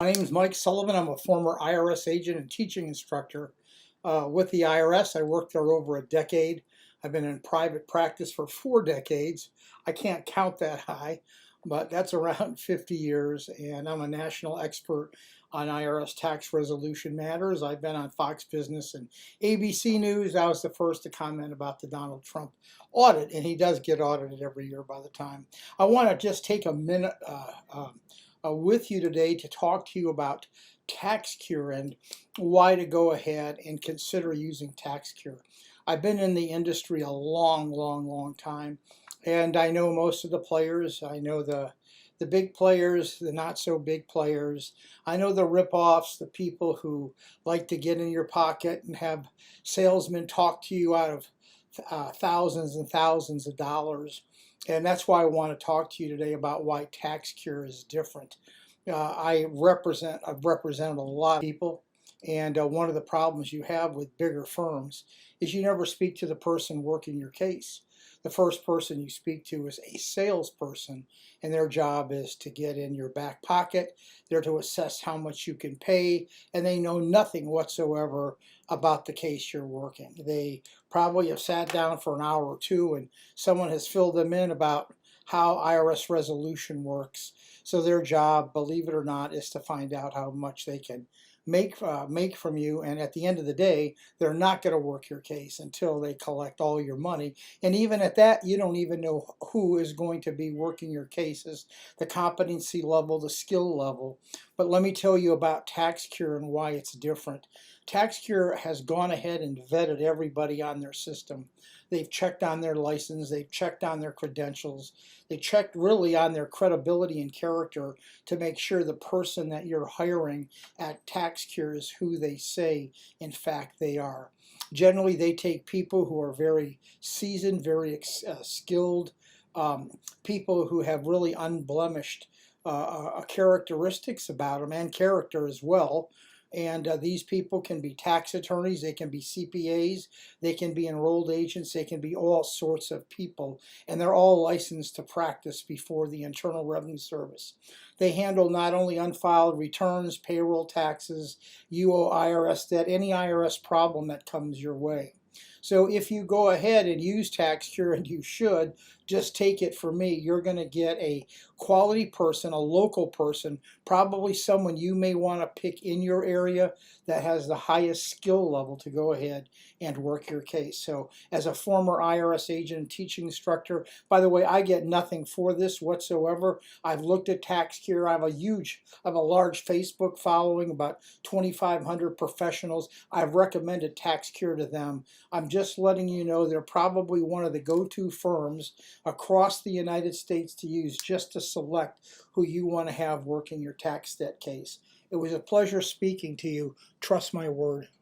My name is Mike Sullivan. I'm a former IRS agent and teaching instructor with the IRS. I worked there over a decade. I've been in private practice for 4 decades. I can't count that high, but that's around 50 years, and I'm a national expert on IRS tax resolution matters. I've been on Fox Business and ABC News. I was the first to comment about the Donald Trump audit, and he does get audited every year by the time. I want to just take a minute with you today to talk to you about TaxCure and why to go ahead and consider using TaxCure. I've been in the industry a long time, and I know most of the players. I know the big players, the not so big players. I know the rip-offs, the people who like to get in your pocket and have salesmen talk to you out of thousands and thousands of dollars. And that's why I want to talk to you today about why TaxCure is different. I've represented a lot of people, and one of the problems you have with bigger firms is you never speak to the person working your case. The first person you speak to is a salesperson, and their job is to get in your back pocket. They're to assess how much you can pay, and they know nothing whatsoever about the case you're working. They probably have sat down for an hour or two, and someone has filled them in about how IRS resolution works. So their job, believe it or not, is to find out how much they can make from you, and at the end of the day, they're not going to work your case until they collect all your money. And even at that, you don't even know who is going to be working your cases, the competency level, the skill level. But let me tell you about TaxCure and why it's different. TaxCure has gone ahead and vetted everybody on their system. They've checked on their license, they've checked on their credentials, they checked really on their credibility and character to make sure the person that you're hiring at TaxCure is who they say in fact they are. Generally, they take people who are very seasoned, very skilled, people who have really unblemished characteristics about them and character as well. And these people can be tax attorneys, they can be CPAs, they can be enrolled agents, they can be all sorts of people. And they're all licensed to practice before the Internal Revenue Service. They handle not only unfiled returns, payroll taxes, you owe IRS debt, any IRS problem that comes your way. So if you go ahead and use TaxCure, and you should, just take it from me, you're going to get a quality person, a local person, probably someone you may want to pick in your area that has the highest skill level to go ahead and work your case. So as a former IRS agent and teaching instructor, by the way, I get nothing for this whatsoever. I've looked at TaxCure. I have a large Facebook following, about 2,500 professionals. I've recommended TaxCure to them. I'm just letting you know they're probably one of the go-to firms across the United States to use just to select who you want to have working your tax debt case. It was a pleasure speaking to you. Trust my word.